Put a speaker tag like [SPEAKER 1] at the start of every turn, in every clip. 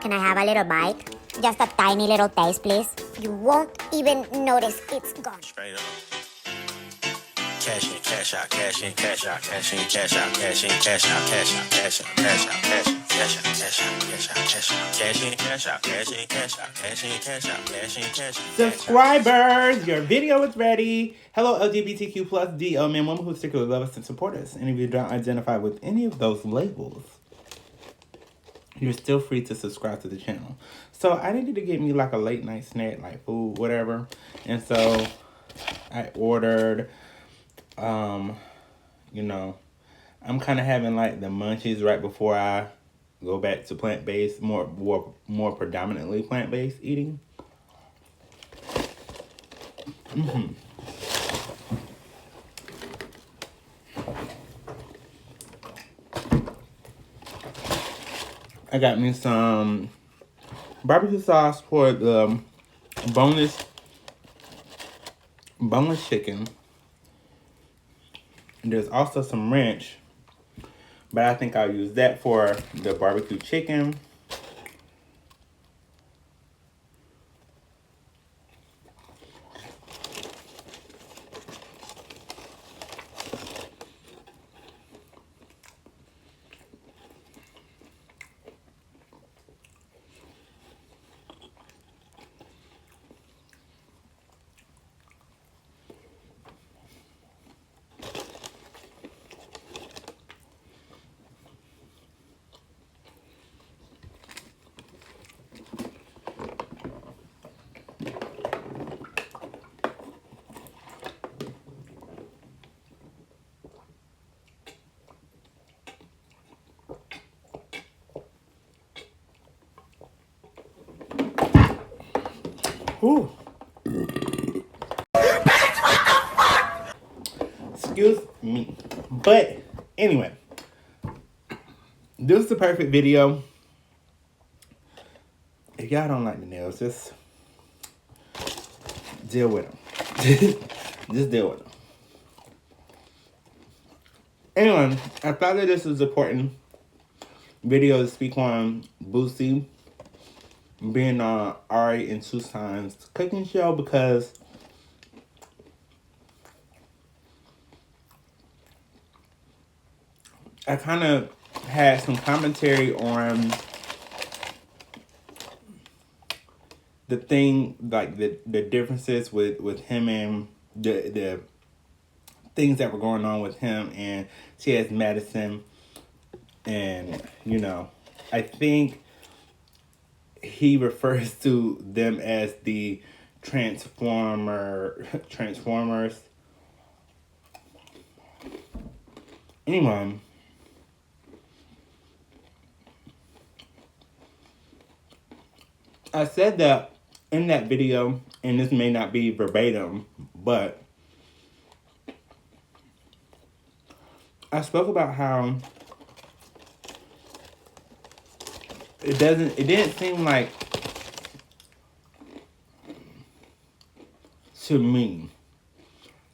[SPEAKER 1] Can I have a little bite? Just a tiny little taste, please. You won't even notice it's gone.
[SPEAKER 2] Straight up. Cash in, cash out, cash in, cash out, cash in, cash out, cash in, cash out, cash out, cash out, cash out, cash in, cash out, cash out, cash out, cash out, cash in, cash out, cash in, cash out, cash in, cash out, cash in, cash out.
[SPEAKER 3] Subscribers, your video is ready. Hello, LGBTQ plus DL men, women who particularly love us and support us. And if you don't identify with any of those labels, you're still free to subscribe to the channel. So I needed to get me like a late night snack, like food, whatever. And so I ordered, you know, I'm kind of having like the munchies right before I go back to plant-based, more predominantly plant-based eating. I got me some barbecue sauce for the boneless chicken. There's also some ranch, but I think I'll use that for the barbecue chicken. Ooh. Excuse me. But anyway, this is the perfect video. If y'all don't like the nails, just deal with them. Just deal with them. Anyway, I thought that this was an important video to speak on Bossie being on Ari and Tuson's cooking show, because I kind of had some commentary on the thing, like the differences with him and the things that were going on with him and T.S. Madison. And, you know, I think he refers to them as the Transformers. Anyway, I said that in that video, and this may not be verbatim, but I spoke about how it didn't seem like, to me,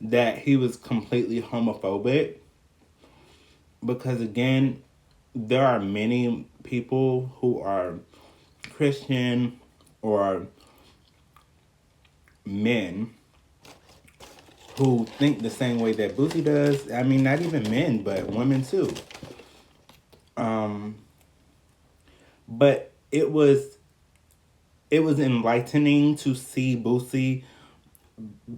[SPEAKER 3] that he was completely homophobic, because again, there are many people who are Christian or men who think the same way that Bossie does. I mean, not even men, but women too. But it was enlightening to see Bossie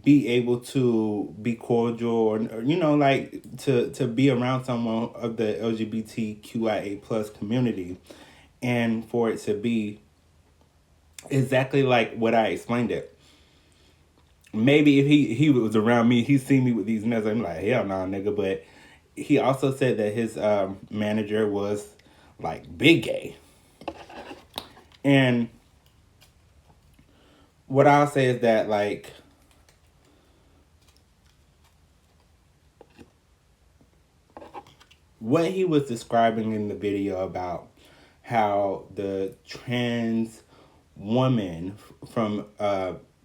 [SPEAKER 3] be able to be cordial, or you know, like to be around someone of the LGBTQIA plus community, and for it to be exactly like what I explained it. Maybe if he was around me, he'd see me with these mess, I'm like, hell nah, nigga. But he also said that his manager was like big gay. And what I'll say is that, like, what he was describing in the video about how the trans woman from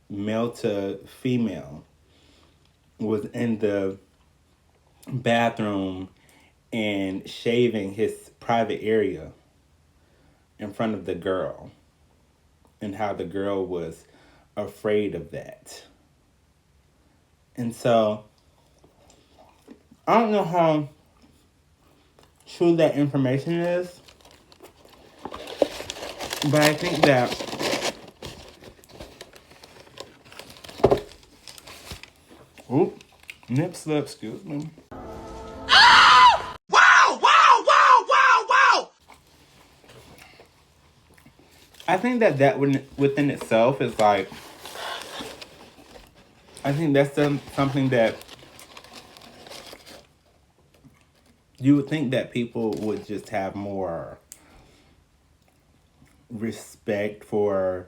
[SPEAKER 3] male to female was in the bathroom and shaving his private area in front of the girl and how the girl was afraid of that. And so I don't know how true that information is, but I think that oop, nip slip, excuse me.
[SPEAKER 2] Wow, wow, wow, wow, wow!
[SPEAKER 3] I think that within itself is like, I think that's something that you would think that people would just have more respect for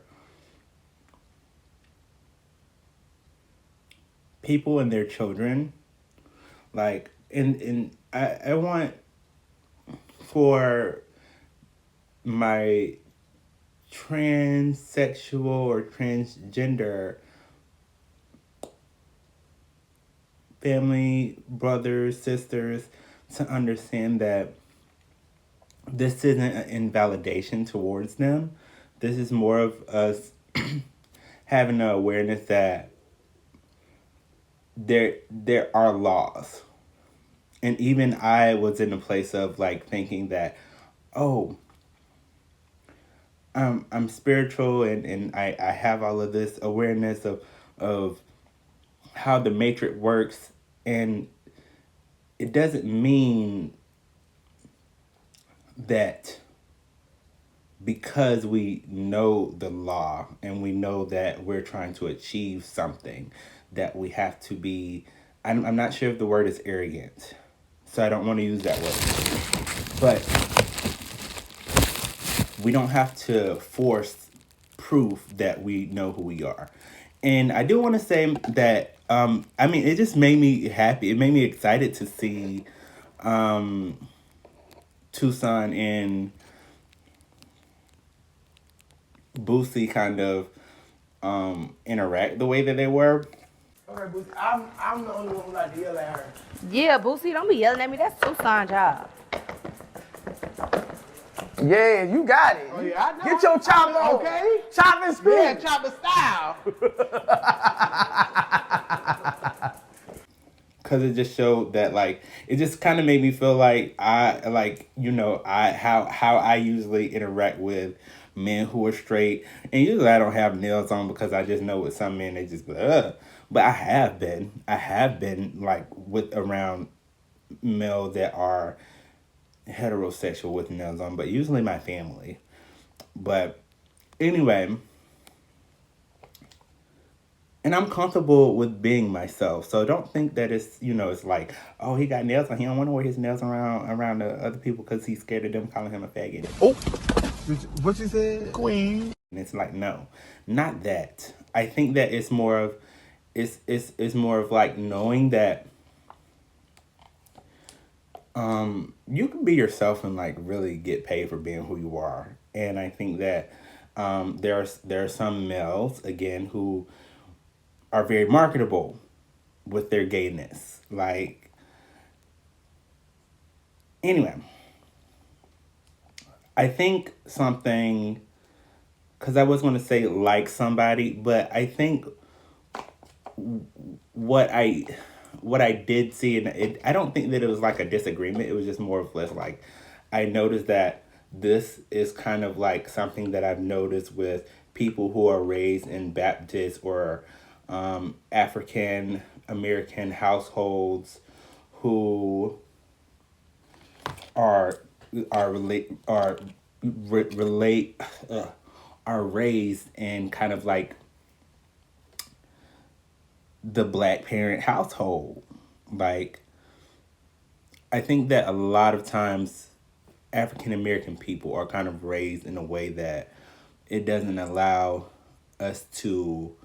[SPEAKER 3] people and their children. Like, and I want for my transsexual or transgender family, brothers, sisters, to understand that this isn't an invalidation towards them. This is more of us having an awareness that there are laws. And even I was in a place of like thinking that, oh, I'm spiritual and I have all of this awareness of how the matrix works, and it doesn't mean that because we know the law and we know that we're trying to achieve something that we have to be, I'm not sure if the word is arrogant, so I don't want to use that word, but we don't have to force proof that we know who we are. And I do want to say that I mean, it just made me happy. It made me excited to see Tucson and Boosie kind of interact the way that they were.
[SPEAKER 4] Okay, Boosie, I'm the only one who like to yell at her.
[SPEAKER 5] Yeah, Boosie, don't be yelling at me. That's Tucson job.
[SPEAKER 4] Yeah, you got it.
[SPEAKER 6] Oh, yeah, I know.
[SPEAKER 4] Get your chop on.
[SPEAKER 6] Okay.
[SPEAKER 4] Chop and screw.
[SPEAKER 6] Yeah, chopper style.
[SPEAKER 3] Cause it just showed that, like, it just kind of made me feel like I, like, you know, how I usually interact with men who are straight, and usually I don't have nails on because I just know with some men they just ugh. But I have been like with around male that are heterosexual with nails on, but usually my family. But anyway, and I'm comfortable with being myself, so don't think that it's, you know, it's like, oh, he got nails on, he don't want to wear his nails around the other people because he's scared of them calling him a faggot.
[SPEAKER 6] Oh, what you said, Queen?
[SPEAKER 3] And it's like, no, not that. I think that it's more of it's more of like knowing that you can be yourself and like really get paid for being who you are. And I think that there are some males, again, who are very marketable with their gayness. Like, anyway, I think something, because I was going to say like somebody, but I think what I did see, and I don't think that it was like a disagreement. It was just more of less like, I noticed that this is kind of like something that I've noticed with people who are raised in Baptist or African American households who are raised in kind of like the black parent household. Like, I think that a lot of times African American people are kind of raised in a way that it doesn't allow us to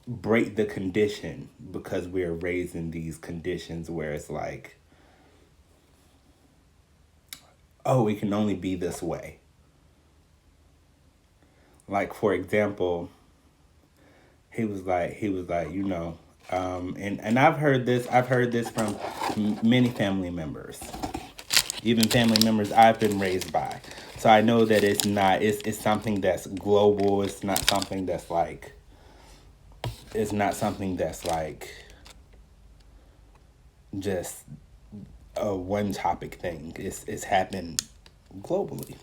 [SPEAKER 3] break the condition, because we're raised in these conditions where it's like, oh, it can only be this way. Like, for example, he was like, you know, and I've heard this from many family members. even family members I've been raised by. So I know that it's something that's global. It's not something that's like just a one topic thing. It's happened globally.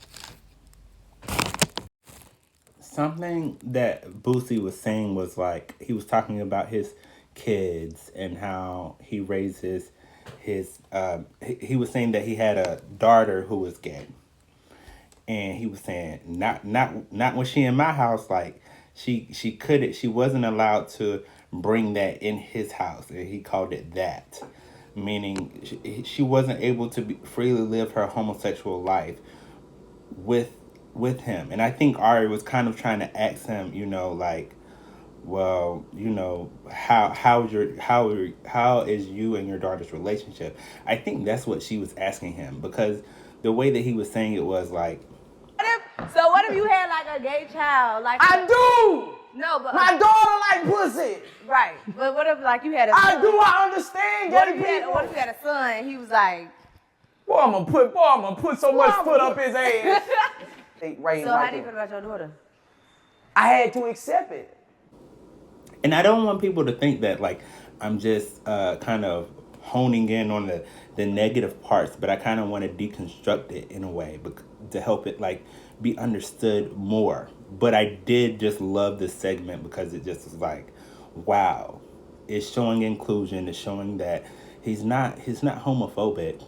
[SPEAKER 3] Something that Boosie was saying was like he was talking about his kids and how he raises his he was saying that he had a daughter who was gay, and he was saying not when she in my house, like she wasn't allowed to bring that in his house, and he called it that, meaning she wasn't able to freely live her homosexual life with him. And I think Ari was kind of trying to ask him, like, well, how is you and your daughter's relationship? I think that's what she was asking him, because the way that he was saying it was like,
[SPEAKER 5] What if you had like a gay child? Like
[SPEAKER 4] I do.
[SPEAKER 5] No, but
[SPEAKER 4] My daughter like pussy.
[SPEAKER 5] right. But what if like you had a
[SPEAKER 4] I
[SPEAKER 5] son?
[SPEAKER 4] do. I understand.
[SPEAKER 5] What
[SPEAKER 4] Gay
[SPEAKER 5] if you had,
[SPEAKER 4] people.
[SPEAKER 5] what if you had a son and he was like,
[SPEAKER 4] Boy, I'm gonna put so much foot up his ass. Right.
[SPEAKER 5] so how do you feel about your daughter?
[SPEAKER 4] I had to accept it.
[SPEAKER 3] and I don't want people to think that like I'm just kind of honing in on the negative parts, but I kind of want to deconstruct it in a way to help it like be understood more. But I did just love this segment because it just was like, wow, it's showing inclusion. It's showing that he's not homophobic.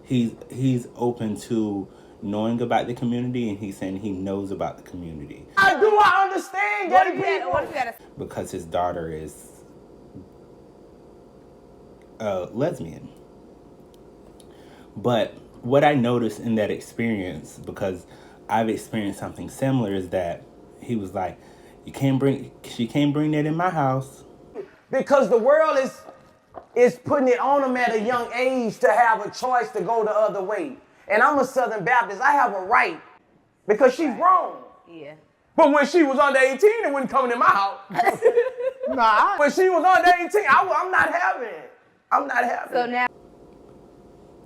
[SPEAKER 3] He's open to knowing about the community, and he's saying he knows about the community.
[SPEAKER 4] I do. I understand.
[SPEAKER 5] What
[SPEAKER 4] Gay
[SPEAKER 5] if you had,
[SPEAKER 4] people.
[SPEAKER 5] what if you had a
[SPEAKER 3] Because his daughter is lesbian. But what I noticed in that experience, because I've experienced something similar, is that he was like, she can't bring that in my house.
[SPEAKER 4] Because the world is putting it on them at a young age to have a choice to go the other way. And I'm a Southern Baptist. I have a right because she's wrong.
[SPEAKER 5] yeah.
[SPEAKER 4] But when she was under 18, it wasn't coming in my house. Nah. When she was under 18, I'm not having it. I'm not having
[SPEAKER 5] So
[SPEAKER 4] it.
[SPEAKER 5] now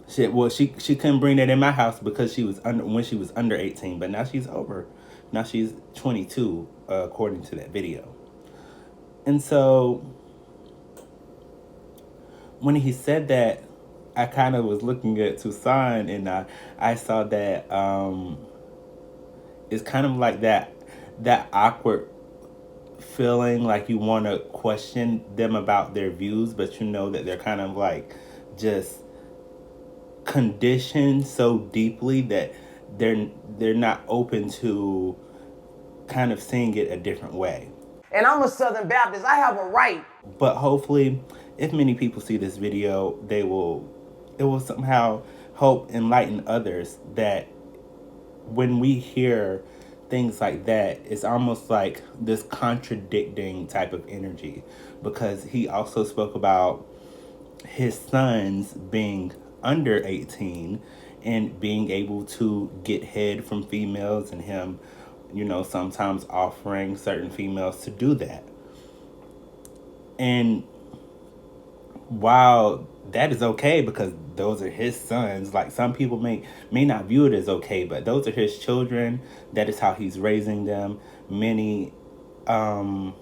[SPEAKER 3] Shit, well, she couldn't bring that in my house because she was under 18, but now she's over. Now she's 22, according to that video. And so when he said that, I kind of was looking at Tuson, and I saw that it's kind of like that awkward feeling, like you want to question them about their views, but you know that they're kind of like just conditioned so deeply that they're not open to kind of seeing it a different way.
[SPEAKER 4] And I'm a Southern Baptist. I have a right.
[SPEAKER 3] But hopefully, if many people see this video, it will somehow help enlighten others that when we hear things like that, it's almost like this contradicting type of energy, because he also spoke about his sons being under 18 and being able to get head from females, and him, sometimes offering certain females to do that. And while that is okay because those are his sons, like some people may not view it as okay, but those are his children. That is how he's raising them. Many African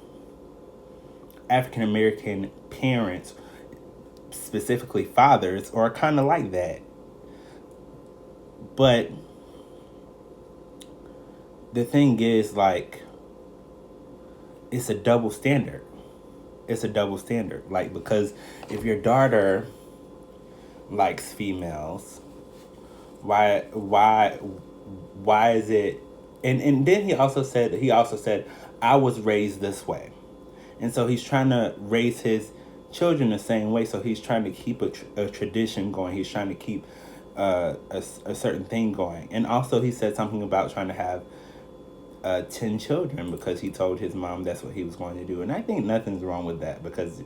[SPEAKER 3] American parents, specifically fathers, are kind of like that. But the thing is, like, it's a double standard. It's a double standard. Like, because if your daughter likes females, why is it? And then he also said I was raised this way, and so he's trying to raise his children the same way. So he's trying to keep a tradition going. He's trying to keep a certain thing going. And also he said something about trying to have 10 children because he told his mom that's what he was going to do. And I think nothing's wrong with that, because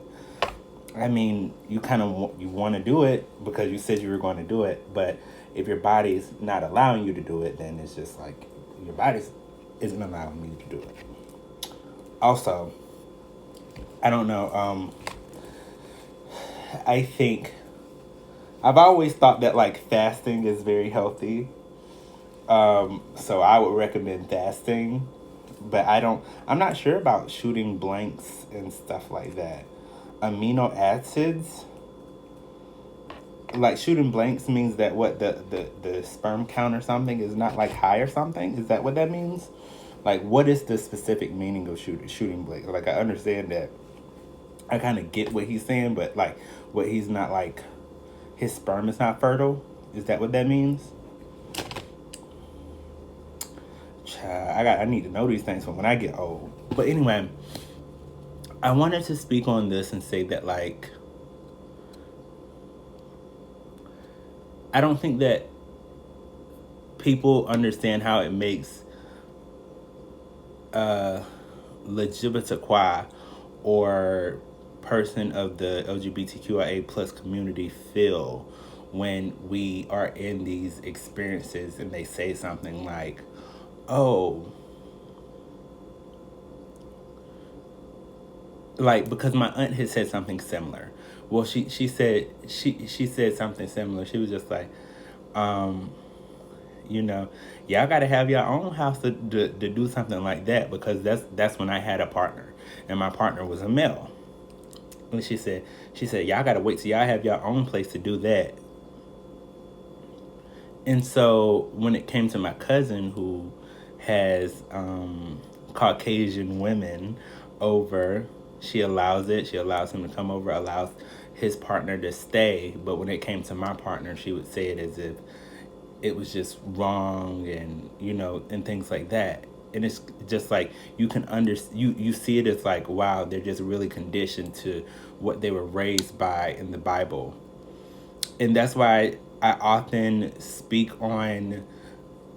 [SPEAKER 3] I mean, you kind of you want to do it because you said you were going to do it, but if your body's not allowing you to do it, then it's just like your body isn't allowing you to do it. Also, I don't know, I think I've always thought that like fasting is very healthy. So I would recommend fasting, but I'm not sure about shooting blanks and stuff like that. Amino acids, like shooting blanks means that what the sperm count or something is not like high or something. Is that what that means? Like, what is the specific meaning of shooting blanks? Like, I understand that. I kind of get what he's saying, but like, what he's not like, his sperm is not fertile. Is that what that means? I need to know these things for when I get old. But anyway, I wanted to speak on this and say that like, I don't think that people understand how it makes LGBTQI or person of the LGBTQIA plus community feel when we are in these experiences and they say something like, oh, like, because my aunt had said something similar. Well, she said something similar. She was just like, y'all gotta have your own house to do something like that, because that's when I had a partner and my partner was a male. And she said y'all gotta wait till y'all have your own place to do that. And so when it came to my cousin who has Caucasian women over, she allows him to come over, allows his partner to stay. But when it came to my partner, she would say it as if it was just wrong, and and things like that. And it's just like you see it as like, wow, they're just really conditioned to what they were raised by in the Bible. And that's why I often speak on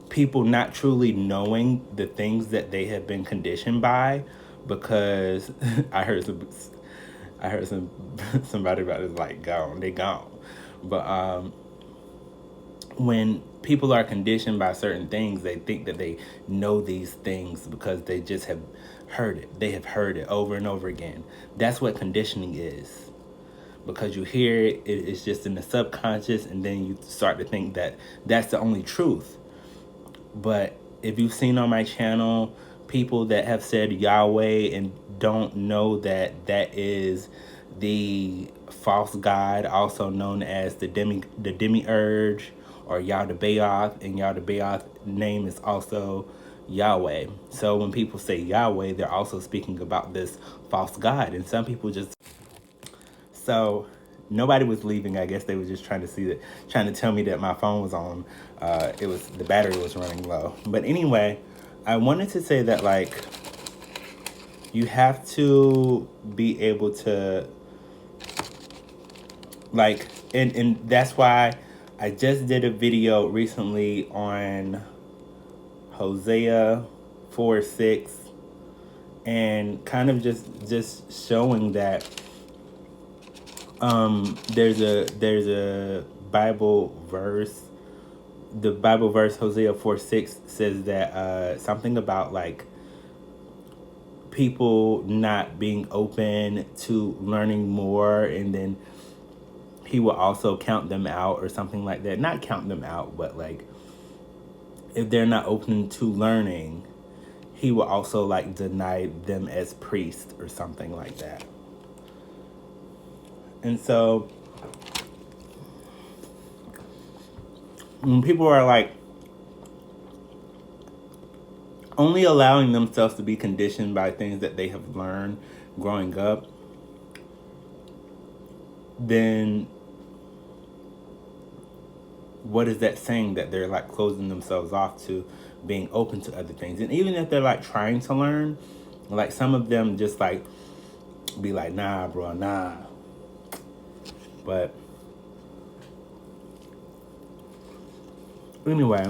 [SPEAKER 3] people not truly knowing the things that they have been conditioned by, because I heard somebody about it, like, they gone. But when people are conditioned by certain things, they think that they know these things because they just have heard it. They have heard it over and over again. That's what conditioning is. Because you hear it, it's just in the subconscious, and then you start to think that that's the only truth. But if you've seen on my channel people that have said Yahweh and don't know that that is the false god, also known as the demiurge, or Yaldabaoth, and Yaldabaoth's name is also Yahweh. So when people say Yahweh, they're also speaking about this false god. And some people just... So nobody was leaving. I guess they were just trying to tell me that my phone was on. The battery was running low. But anyway, I wanted to say that, like, you have to be able to, like, and that's why I just did a video recently on Hosea 4:6, and kind of just showing that there's a Bible verse. The Bible verse Hosea 4:6 says that something about like people not being open to learning more, and then he will also count them out or something like that. Not count them out, but like if they're not open to learning, he will also like deny them as priests or something like that. And so when people are like only allowing themselves to be conditioned by things that they have learned growing up, then what is that saying? That they're like closing themselves off to being open to other things. And even if they're like trying to learn, like some of them just like be like, nah, bro, nah. But anyway,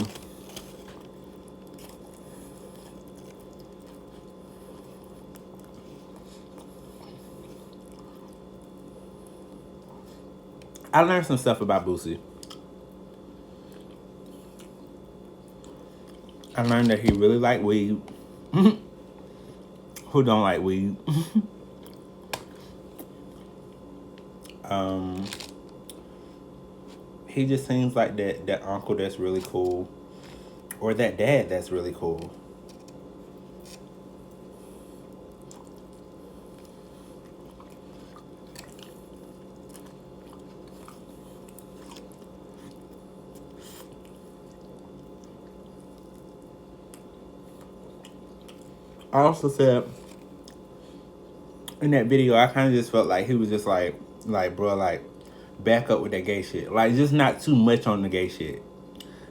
[SPEAKER 3] I learned some stuff about Bossie. I learned that he really liked weed. Who don't like weed? he just seems like that uncle that's really cool, or that dad that's really cool. I also said in that video, I kind of just felt like he was just like, bro, like, back up with that gay shit. Like, just not too much on the gay shit.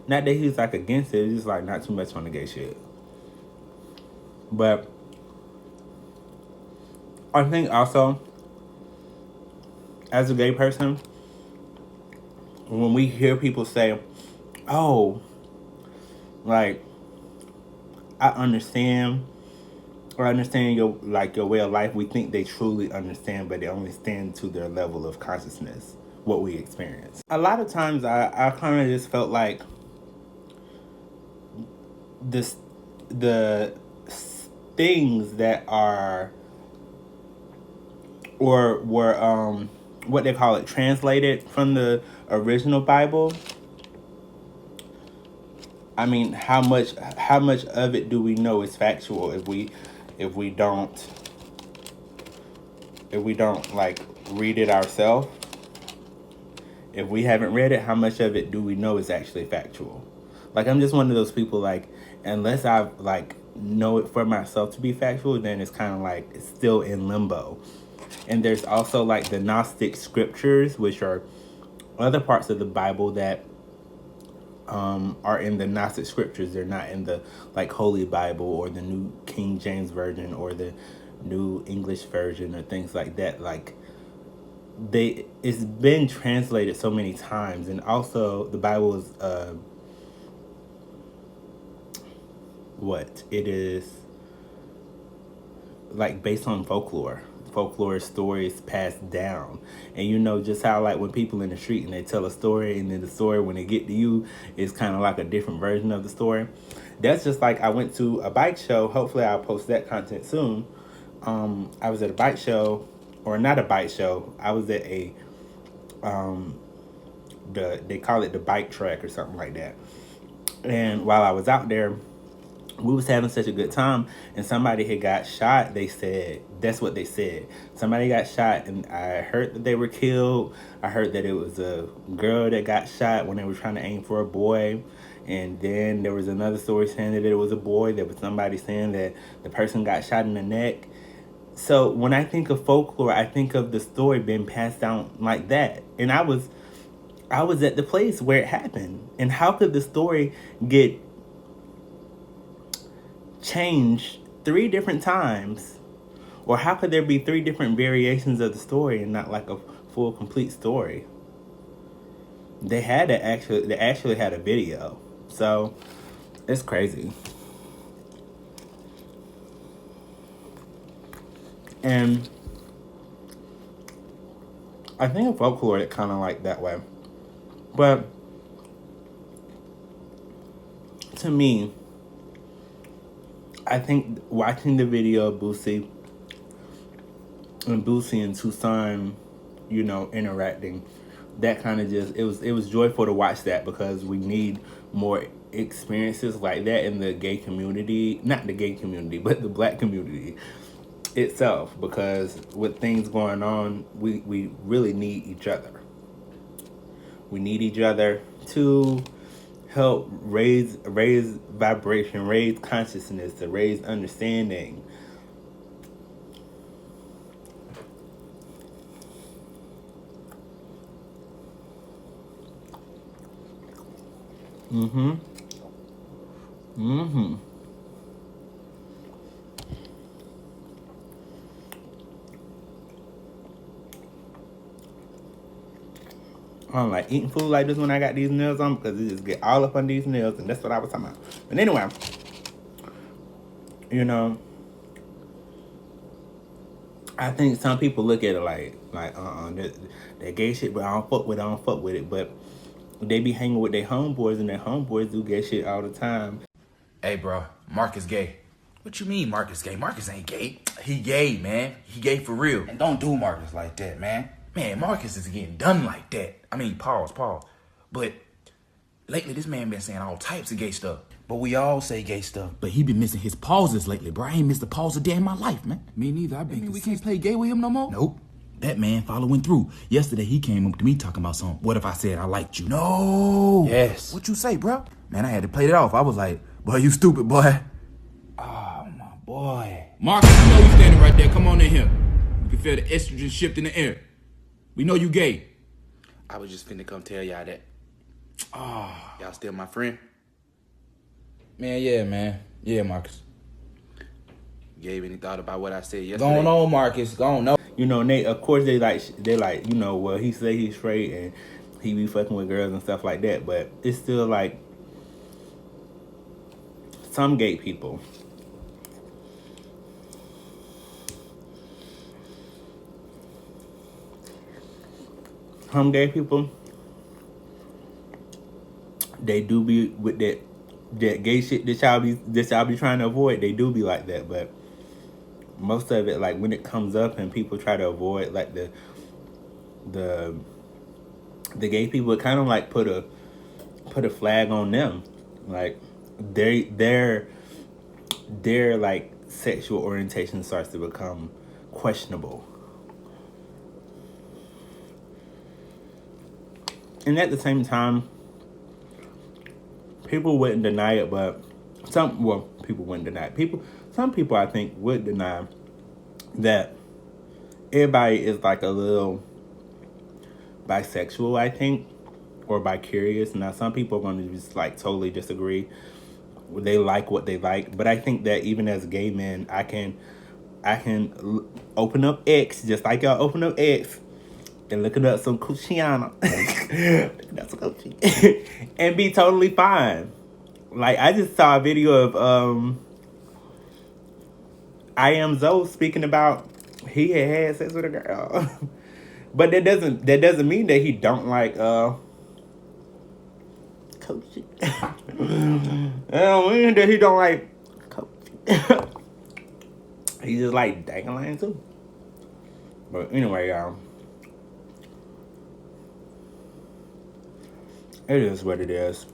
[SPEAKER 3] Not that he's like against it, it's just like not too much on the gay shit. But I think also, as a gay person, when we hear people say, oh, like, I understand your way of life, we think they truly understand, but they only stand to their level of consciousness, what we experience. A lot of times I kind of just felt like the things that are or were what they call it, translated from the original Bible. I mean, how much of it do we know is factual if we don't like read it ourselves? If we haven't read it, how much of it do we know is actually factual? Like, I'm just one of those people, like, unless I like know it for myself to be factual, then it's kind of like it's still in limbo. And there's also like the Gnostic scriptures, which are other parts of the Bible that are in the Gnostic scriptures. They're not in the like Holy Bible or the New King James Version or the New English Version or things like that. Like, it's been translated so many times, and also the Bible is it is like based on folklore stories passed down. And you know just how like when people in the street and they tell a story, and then the story when they get to you is kind of like a different version of the story. That's just like, I went to a bike show. Hopefully I'll post that content soon. I was at a bike show, or not a bike show, I was at a they call it the bike track or something like that. And while I was out there, we was having such a good time, and somebody had got shot. They said, that's what they said. Somebody got shot, and I heard that they were killed. I heard that it was a girl that got shot when they were trying to aim for a boy. And then there was another story saying that it was a boy. There was somebody saying that the person got shot in the neck. So when I think of folklore, I think of the story being passed down like that. And I was at the place where it happened. And how could the story get changed 3 different times? Or how could there be 3 different variations of the story and not like a full complete story? They actually had a video. So it's crazy. And I think of folklore it kind of like that way. But to me, I think watching the video of Bossie and Tuson, you know, interacting, that kind of just, it was joyful to watch that, because we need more experiences like that in the gay community. Not the gay community, but the black community itself, because with things going on, we really need each other. We need each other to help raise vibration, raise consciousness, to raise understanding. I don't like eating food like this when I got these nails on, because it just get all up on these nails, and that's what I was talking about. But anyway, you know, I think some people look at it like that gay shit, but I don't fuck with it. But they be hanging with their homeboys, and their homeboys do gay shit all the time.
[SPEAKER 7] Hey, bro, Mark is gay. What you mean Marcus gay? Marcus ain't gay. He gay, man. He gay for real. And don't do Marcus like that, man. Man, Marcus is getting done like that. I mean, pause. But lately, this man been saying all types of gay stuff. But we all say gay stuff. But he been missing his pauses lately, bro. I ain't missed a pause a day in my life, man.
[SPEAKER 8] Me neither. I've been
[SPEAKER 7] We
[SPEAKER 8] consistent.
[SPEAKER 7] can't play gay with him no more? Nope. That man following through. Yesterday, he came up to me talking about something. What if I said I liked you?
[SPEAKER 8] No.
[SPEAKER 7] Yes.
[SPEAKER 8] What you say, bro?
[SPEAKER 7] Man, I had to play it off. I was like, boy, you stupid, boy.
[SPEAKER 8] Oh, my boy.
[SPEAKER 9] Marcus, you know you standing right there. Come on in here. You can feel the estrogen shift in the air. We know you gay.
[SPEAKER 7] I was just finna come tell y'all that. Y'all still my friend?
[SPEAKER 8] Man, yeah, man. Yeah, Marcus.
[SPEAKER 7] Gave any thought about what I said yesterday?
[SPEAKER 8] Going on, Marcus. Going on.
[SPEAKER 3] You know, and of course they like, you know, well, he say he's straight and he be fucking with girls and stuff like that, but it's still like some gay people. Some gay people, they do be with that gay shit that y'all be trying to avoid. They do be like that, but most of it, like when it comes up and people try to avoid like the gay people, it kind of like put a flag on them, like their like sexual orientation starts to become questionable. And at the same time, people wouldn't deny it, but people wouldn't deny it. Some people I think would deny that everybody is like a little bisexual, I think, or bi-curious. Now, some people are going to just like totally disagree. They like what they like, but I think that even as gay men, I can open up X just like y'all open up X and looking up some Cuciana and be totally fine. Like, I just saw a video of I Am Zoe speaking about he had sex with a girl. But that doesn't mean that he don't like Coach. That don't mean that he don't like Coach. He just like dangling too. But anyway, y'all. It is what it is.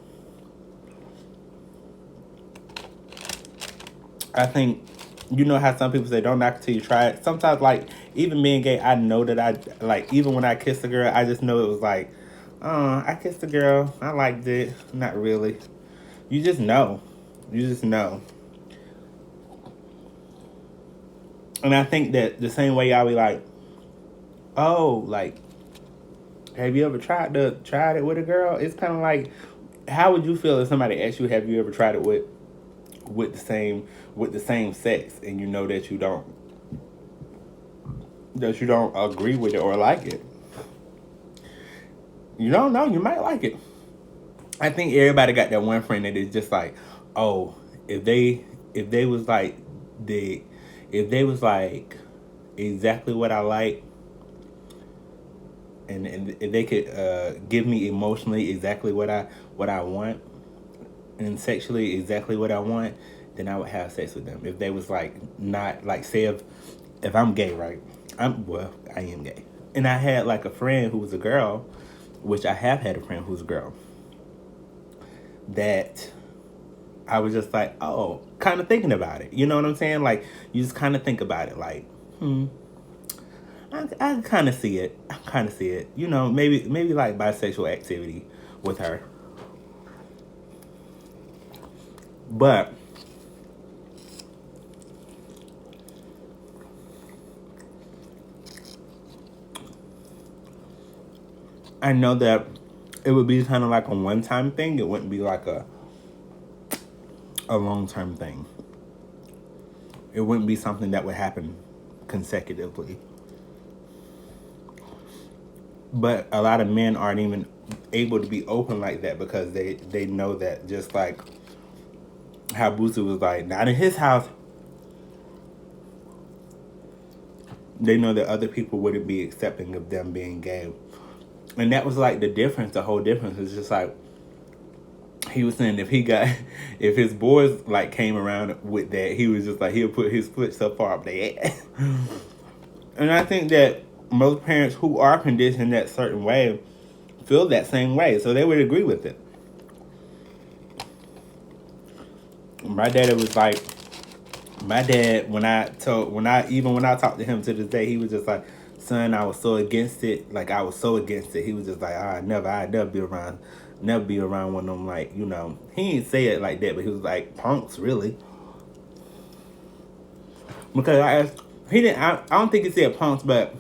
[SPEAKER 3] I think, you know how some people say don't knock it till you try it. Sometimes, like, even being gay, I know that I, like, even when I kissed a girl, I just know it was like, I kissed a girl, I liked it. Not really. You just know. You just know. And I think that the same way y'all be like, oh, like, have you ever tried it with a girl? It's kind of like, how would you feel if somebody asked you, have you ever tried it with the same sex, and you know that you don't agree with it or like it? You don't know, you might like it. I think everybody got that one friend that is just like, oh, if they was like exactly what I like, and if they could give me emotionally exactly what I want, and sexually exactly what I want, then I would have sex with them. If they was like not like, say if I'm gay, right? I am gay, and I had like a friend who was a girl, which I have had a friend who's a girl, that I was just like, oh, kind of thinking about it. You know what I'm saying? Like, you just kind of think about it, like, I kind of see it. You know, maybe like bisexual activity with her. But I know that it would be kind of like a one-time thing. It wouldn't be like a long-term thing. It wouldn't be something that would happen consecutively. But a lot of men aren't even able to be open like that because they know that, just like how Bossie was like, not in his house. They know that other people wouldn't be accepting of them being gay. And that was like the difference. The whole difference is just like, he was saying if his boys like came around with that, he was just like, he'll put his foot so far up their ass. And I think that most parents who are conditioned that certain way feel that same way, so they would agree with it. My dad was like, my dad, when I talked to him to this day, he was just like, son, I was so against it. Like, I was so against it. He was just like, I'd never be around one of them, like, you know. He didn't say it like that, but he was like, punks, really. Because I don't think he said punks, but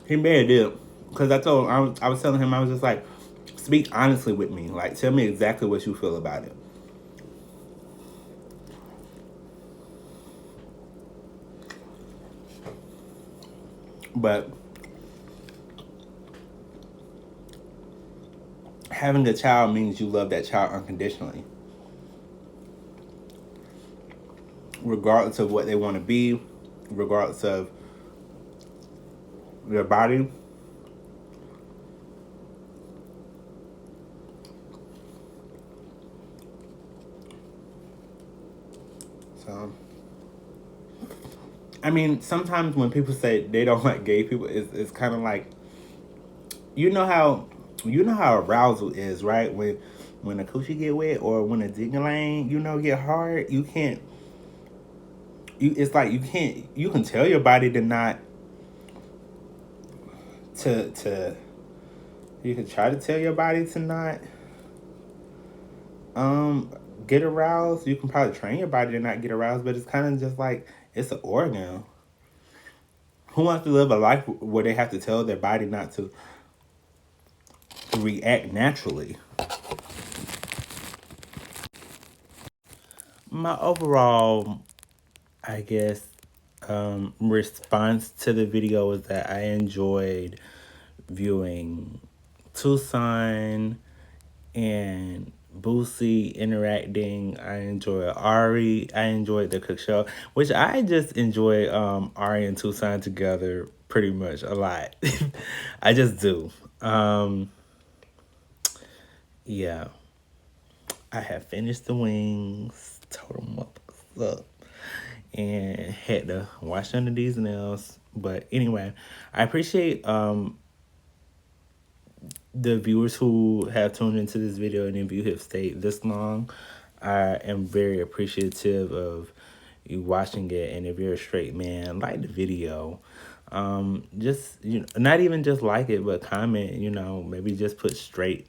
[SPEAKER 3] he may have did. Because I was telling him, I was just like, speak honestly with me. Like, tell me exactly what you feel about it. But having a child means you love that child unconditionally. Regardless of what they want to be, regardless of their body. So, I mean, sometimes when people say they don't like gay people, it's kind of like, you know how arousal is, right? When a coochie get wet or when a ding-a-lang, get hard, it's like you can tell your body to not you can try to tell your body to not get aroused. You can probably train your body to not get aroused, but it's kind of just like, it's an organ. Who wants to live a life where they have to tell their body not to react naturally? My overall, I guess, response to the video was that I enjoyed viewing Tuson and Bossie interacting. I enjoyed Ari. I enjoyed the cook show, which I just enjoy Ari and Tuson together pretty much a lot. I just do. Yeah. I have finished the wings, told them up, and had to wash under these nails. But anyway, I appreciate the viewers who have tuned into this video, and if you have stayed this long, I am very appreciative of you watching it. And if you're a straight man, like the video. Just, not even just like it, but comment, maybe just put straight.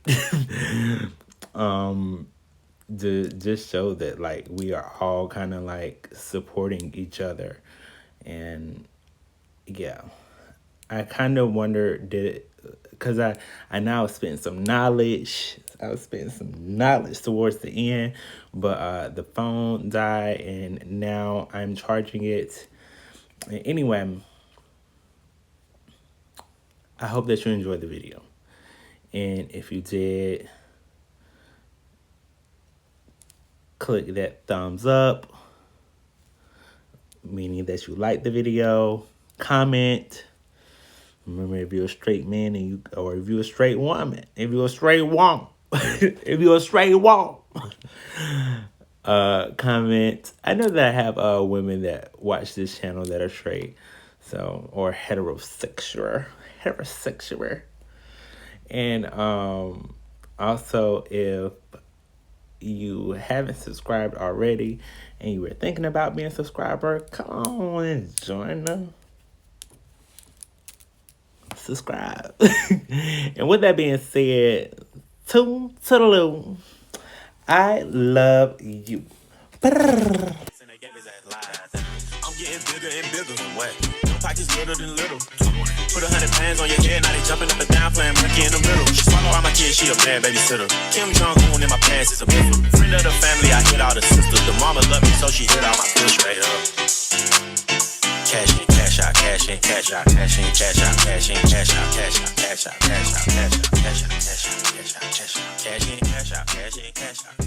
[SPEAKER 3] To just show that, like, we are all kind of like supporting each other. And yeah, I kind of wonder, because I know I was spending some knowledge. Towards the end, but the phone died, and now I'm charging it. And anyway, I hope that you enjoyed the video. And if you did, click that thumbs up, meaning that you like the video. Comment. Remember, if you're a straight man or if you're a straight woman, if you're a straight woman, comment. I know that I have women that watch this channel that are straight, or heterosexual. And also, if you haven't subscribed already and you were thinking about being a subscriber, come on and join them. Subscribe. And with that being said, toodaloo. I love you.
[SPEAKER 2] I'm getting bigger and bigger. What? Pockets little than little. Put 100 pounds on your head, now they jumping up and down, playing monkey in the middle. She swallow all my kids, she a bad babysitter. Kim Jong-un in my pants is a missile. Friend of the family, I hit all the sisters. The mama love me, so she hit all my bills straight up. Cash in, cash out, cash in, cash out, cash in, cash out, cash in, cash out, cash out, cash out, cash out, cash out, cash out, cash out, cash out, cash out, cash in, cash out, cash in, cash out.